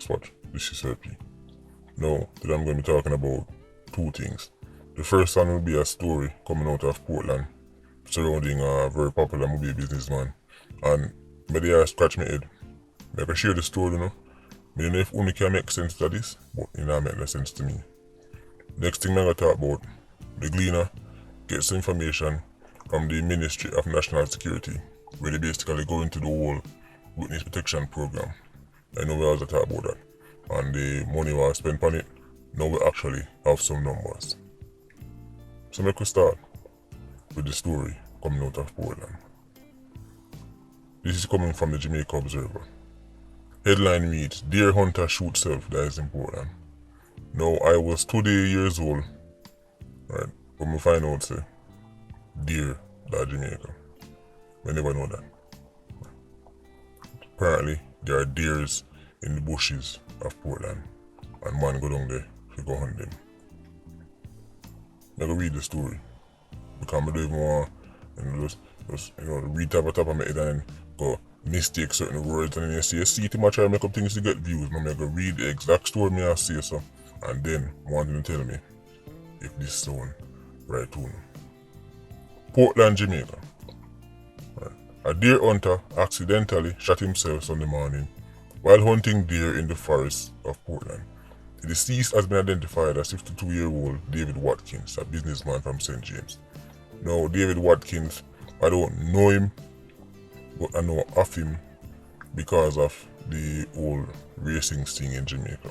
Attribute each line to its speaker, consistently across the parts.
Speaker 1: spot. This is LP. Now, today I'm going to be talking about two things. The first one will be a story coming out of Portland surrounding a very popular movie businessman. And maybe I scratch my head. I can share the story, you know. I don't know if only can make sense to this, but it don't make no sense to me. Next thing I'm going to talk about, the Gleaner gets information from the Ministry of National Security, where they basically go into the whole witness protection program. I know we also talk about that. And the money we spent on it, now we actually have some numbers. So make we start with the story coming out of Portland. This is coming from the Jamaica Observer. Headline reads, Deer Hunter Shoots Self Dies in Portland. Now I was 2 years old, right, when we find out say, deer that Jamaica. We never know that. Apparently there are deers in the bushes of Portland and man go down there to go hunt them. I go read the story because I don't even want just read top of my head and go mistake certain words and then you see too much try to make up things to get views. I'm going to read the exact story me I say so and then want to tell me if this sound right to me. Portland, Jamaica. Right. A deer hunter accidentally shot himself Sunday morning while hunting deer in the forests of Portland. The deceased has been identified as 52-year-old David Watkins, a businessman from St. James. Now, David Watkins, I don't know him, but I know of him because of the old racing scene in Jamaica.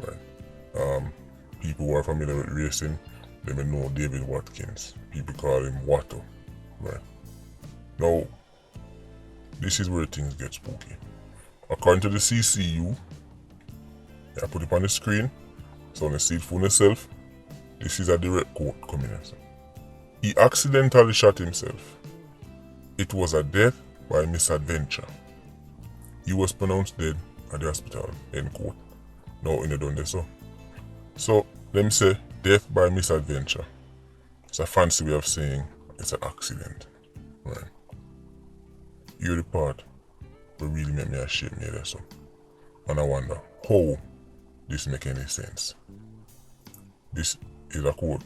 Speaker 1: Right. People who are familiar with racing, they may know David Watkins. People call him Watto. Right. Now, this is where things get spooky. According to the CCU, I put it on the screen, so on the see it for yourself. This is a direct quote coming in. He accidentally shot himself. It was a death by misadventure. He was pronounced dead at the hospital, end quote. Now in the done this so let me say death by misadventure. It's a fancy way of saying it's an accident. Right. Here's the part will really make me ashamed of this. And I wonder how this make any sense. This is a quote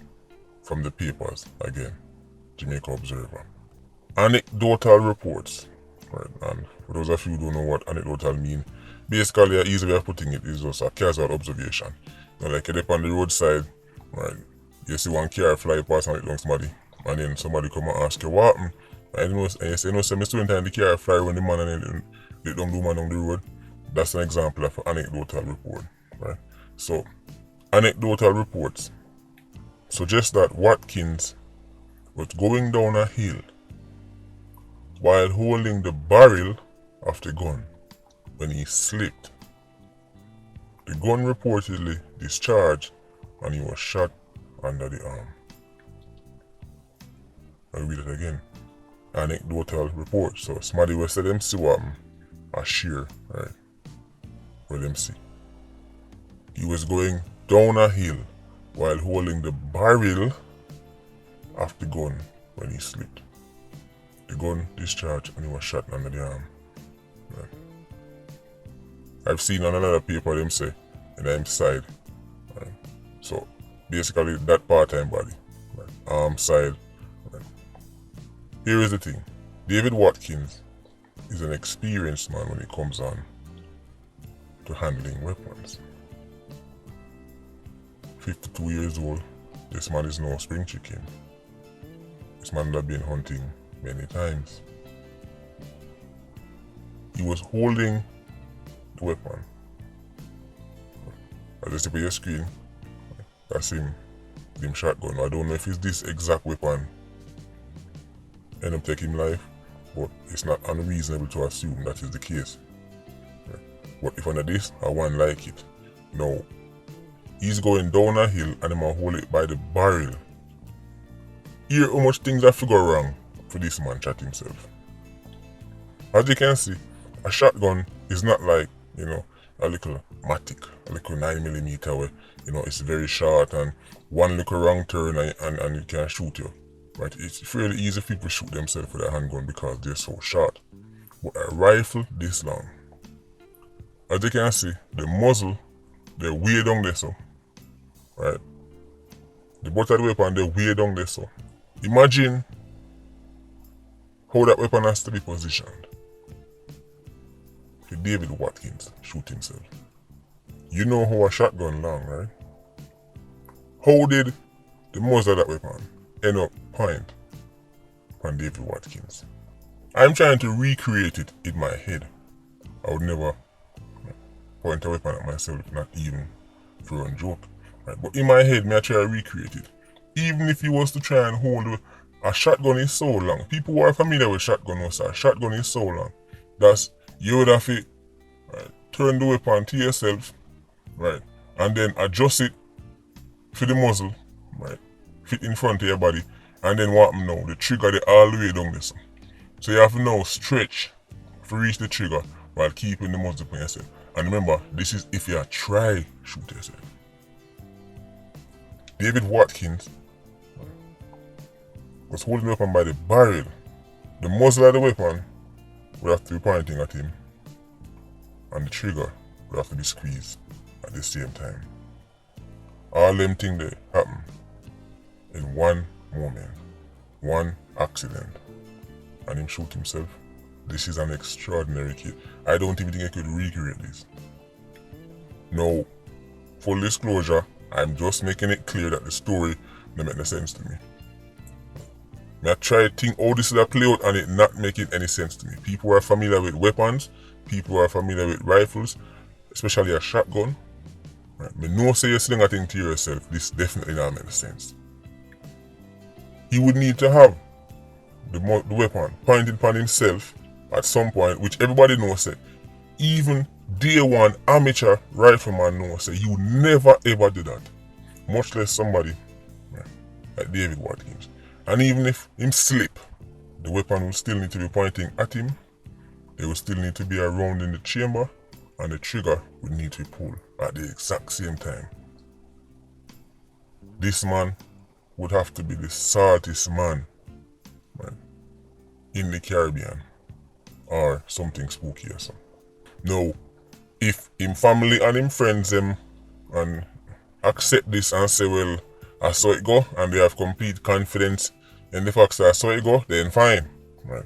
Speaker 1: from the papers again, Jamaica Observer. Anecdotal reports. Right, and for those of you who don't know what anecdotal mean, basically an easy way of putting it is just a casual observation. You know, like you're on the roadside, right? You see one car fly past and it along somebody, and then somebody come and ask you what happened. And you say, no, so Mr. Time the car fly when the man and then they don't do man on the road. That's an example of an anecdotal report, right? So, anecdotal reports suggest that Watkins was going down a hill while holding the barrel of the gun when he slipped. The gun reportedly discharged and he was shot under the arm. I'll read it again. Anecdotal report. So somebody will say them see what a shear, right? Where them see. He was going down a hill while holding the barrel of the gun when he slipped. The gun discharged and he was shot under the arm. Right. I've seen on another paper them say in the side. Right. So basically that part-time body. Right. Arm side. Right. Here is the thing. David Watkins is an experienced man when it comes on to handling weapons. 52 years old, this man is no spring chicken. This man has been hunting many times. He was holding the weapon. As you see on your screen, that's him shotgun. I don't know if it's this exact weapon end up taking life, but it's not unreasonable to assume that is the case. But if under this, I want like it. Now, he's going down a hill and I'm gonna hold it by the barrel. Here how much things I figure wrong for this man shot himself. As you can see, a shotgun is not like, a little matic, a little 9mm where, it's very short and one little wrong turn and it can shoot you. Right? It's fairly easy for people to shoot themselves with a handgun because they're so short. But a rifle this long, as you can see, the muzzle, they're way down there so. Right? The butt of the weapon, they're way down there so. Imagine how that weapon has to be positioned. For David Watkins shoot himself. You know how a shotgun long, right? How did the muzzle of that weapon end up point on David Watkins? I'm trying to recreate it in my head. I would never point a weapon at myself, not even for a joke. Right? But in my head, I try to recreate it. Even if you was to try and hold a shotgun is so long. People who are familiar with shotgun know say a shotgun is so long. That's you would have to turn the weapon to yourself, right, and then adjust it for the muzzle, right, fit in front of your body, and then what now? The trigger they all the way down this. So you have to now stretch to reach the trigger while keeping the muzzle on yourself. And remember, this is if you try shoot yourself. David Watkins was holding the weapon by the barrel. The muzzle of the weapon would have to be pointing at him, and the trigger would have to be squeezed at the same time. All them things they happen in one moment, one accident, and him shoot himself. This is an extraordinary kid. I don't even think I could recreate this. No, full disclosure, I'm just making it clear that the story don't make no sense to me. I try to think how this is a play out and it not making any sense to me. People who are familiar with weapons, people who are familiar with rifles, especially a shotgun. Right? Me know say you sling a thing to yourself, this definitely not make sense. He would need to have the weapon pointed upon himself at some point, which everybody knows say, even day one amateur rifleman knows say you would never ever do that. Much less somebody like David Watkins. And even if him slip, the weapon will still need to be pointing at him. There will still need to be a round in the chamber, and the trigger would need to be pulled at the exact same time. This man would have to be the smartest man in the Caribbean, or something spooky or something. Now, if him family and him friends them and accept this and say, well, I saw it go, and they have complete confidence in the fact that I saw it go, then fine. Right.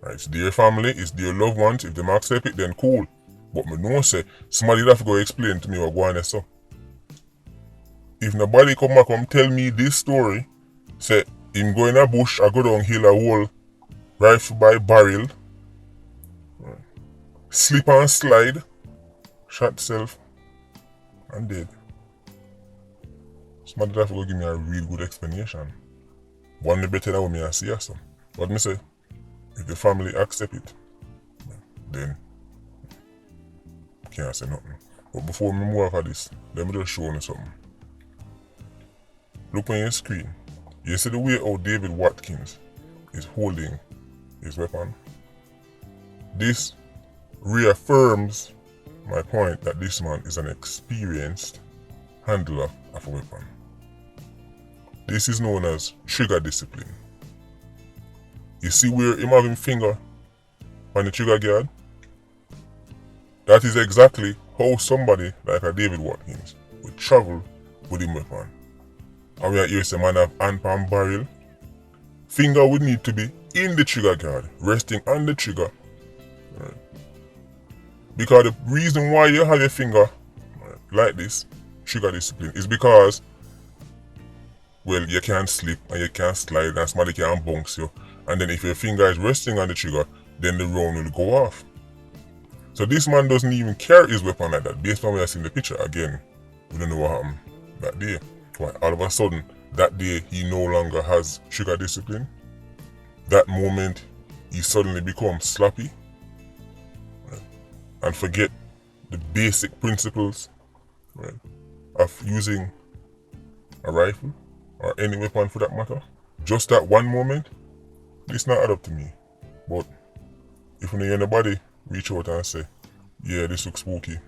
Speaker 1: It's their family, it's their loved ones. If they accept it, then cool. But me know say somebody have to go explain to me what going on so. If nobody come back and tell me this story, say him go in a bush, I go down hill a hole, rifle by barrel, slip and slide, shot self, and dead. Somebody have to go give me a real good explanation. One the better than what me I see so. But me say, if the family accept it, then can't say nothing. But before me move off of this, let me just show you something. Look on your screen. You see the way how David Watkins is holding his weapon? This reaffirms my point that this man is an experienced handler of a weapon. This is known as trigger discipline. You see where him having finger on the trigger guard? That is exactly how somebody like a David Watkins would travel with him weapon. And we are here say man have hand palm barrel. Finger would need to be in the trigger guard, resting on the trigger. Right. Because the reason why you have your finger like this, trigger discipline, is because well, you can't slip and you can't slide and somebody can bounce you. And then if your finger is resting on the trigger, then the round will go off. So this man doesn't even carry his weapon like that. Based on what I see in the picture, again, we don't know what happened that day. Why all of a sudden, that day he no longer has trigger discipline. That moment, he suddenly becomes sloppy and forget the basic principles of using a rifle or any weapon for that matter. Just that one moment, this not add up to me. But if you know anybody reach out and say, yeah, this looks spooky,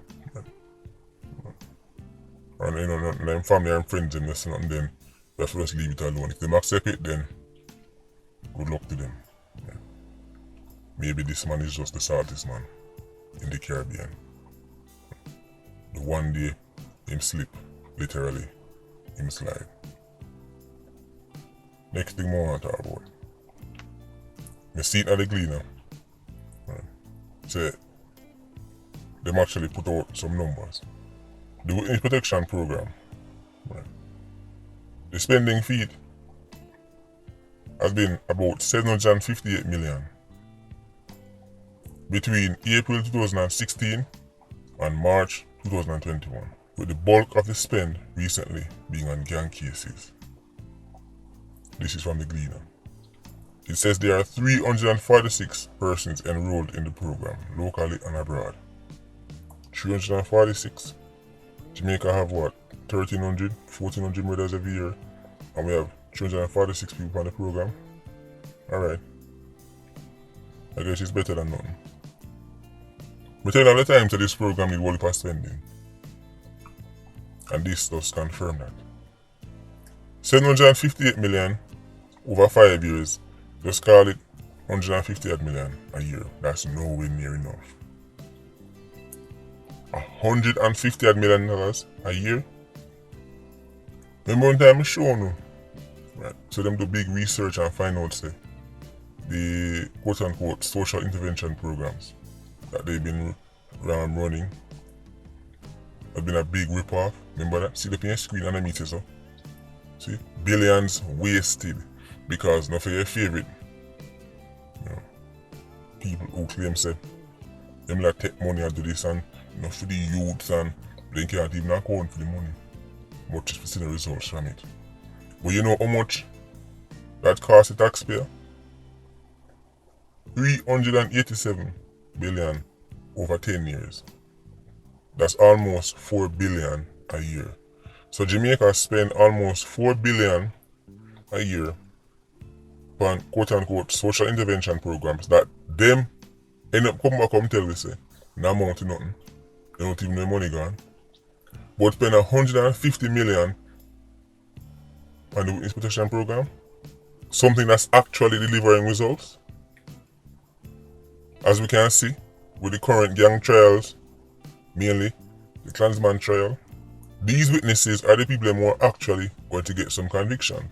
Speaker 1: and you know, them family and friends and this and then you have to just leave it alone. If they accept it, then good luck to them. Yeah. Maybe this man is just the smartest man in the Caribbean. the one day him slip, literally, him slide. Next thing I want to talk about. I see it at the Gleaner. Right. So, them actually put out some numbers. The witness protection program, right. The spending fee has been about 758 million between April 2016 and March 2021, with the bulk of the spend recently being on gang cases. This is from the Gleaner. It says there are 346 persons enrolled in the program, locally and abroad. 346. Jamaica have what? 1,300, 1,400 murders every year, and we have 346 people on the program. Alright. I guess it's better than nothing. We tell all the time that this program need whole spending. And this does confirm that. 758 million over 5 years, just call it 158 million a year. That's nowhere near enough. $158 million a year? Remember one time I show you? Right. So them do big research and find out say the quote unquote social intervention programs that they've been running have been a big rip off. Remember that? See the on your screen and the meters so. See? Billions wasted because not for your favorite. You know, people who claim say them like take money and do this and not for the youth and they can't even account for the money. But just to see the results from it. But you know how much that cost the taxpayer? 387 billion over 10 years. That's almost 4 billion a year. So Jamaica spend almost 4 billion a year on quote unquote social intervention programs that them end up coming back and tell we say, no amount to nothing. They don't even know money gone. But spend 150 million on the witness protection program. Something that's actually delivering results. As we can see, with the current gang trials, mainly the Klansman trial, these witnesses are the people who are actually going to get some conviction.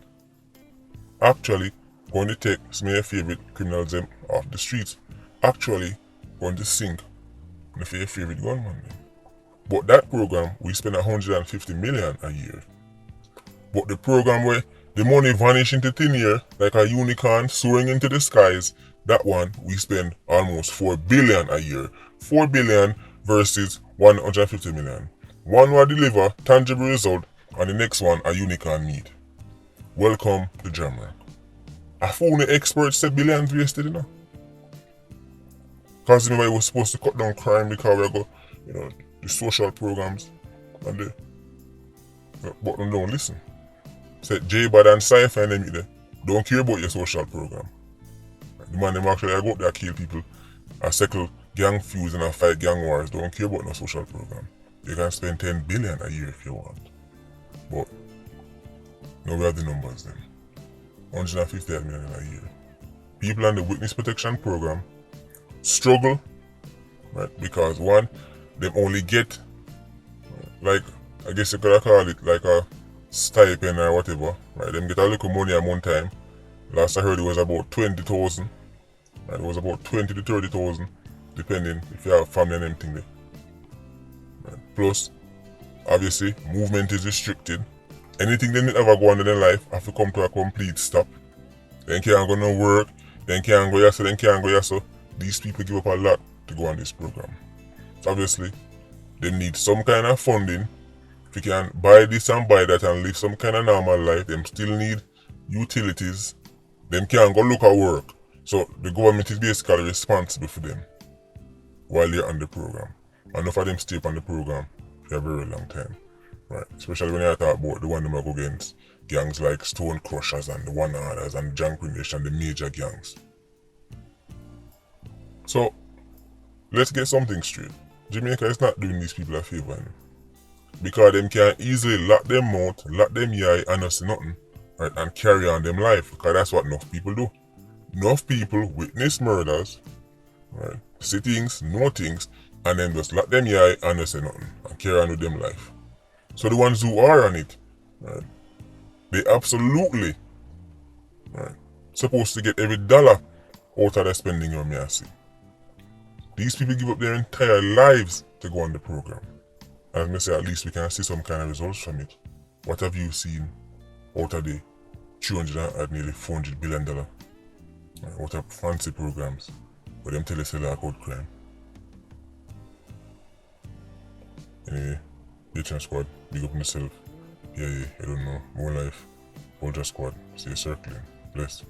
Speaker 1: Actually going to take some of your favorite criminals them off the streets. Actually going to sink your favorite gunman. But that program, we spend 150 million a year. But the program where the money vanish into thin air like a unicorn soaring into the skies, that one we spend almost 4 billion a year. 4 billion versus 150 million. One will deliver tangible result and the next one a unicorn meet. Welcome to Jamaica. I found the experts said billions wasted, you know. Because anybody was supposed to cut down crime because we go, you know, the social programs and the but them don't listen. Said J-Bad and Cypher and them there don't care about your social program. The man them actually go out there kill people and settle gang feuds and fight gang wars, don't care about no social program. You can spend 10 billion a year if you want. But now we have the numbers then. 158 million a year. People on the witness protection program struggle, right? Because one, them only get like, I guess you could call it like a stipend or whatever, right? Them get a little money at one time. Last I heard it was about 20,000. Right? It was about 20 to 30,000, depending if you have family and everything there. Right? Plus, obviously, movement is restricted. Anything they ever go on in their life have to come to a complete stop. Then can't go no work, then can't go yasso, then can't go yasso. These people give up a lot to go on this program. So obviously, they need some kind of funding. If you can buy this and buy that and live some kind of normal life, them still need utilities. Them can't go look at work. So the government is basically responsible for them while they're on the program. And enough of them stay on the program for a very long time. Right? Especially when you talk about the one that go against gangs like Stone Crushers and the One Orders and the Jank Nation, the major gangs. So let's get something straight. Jamaica is not doing these people a favor. Because them can easily lock them out, lock them eye and not say nothing. Right, and carry on them life, because that's what enough people do. Enough people witness murders, right, see things, know things, and then just lock them eye and just say nothing and carry on with them life. So the ones who are on it, right, they absolutely, right, supposed to get every dollar out of their spending on me, I see. These people give up their entire lives to go on the program. And I say at least we can see some kind of results from it. What have you seen out of the 300 and nearly $400 billion, right, out of fancy programs where them tell us a lot about crime? Anyway, H&M Squad, big up on yourself. Yeah, I don't know. More life. Ultra Squad. See you circling. Blessed.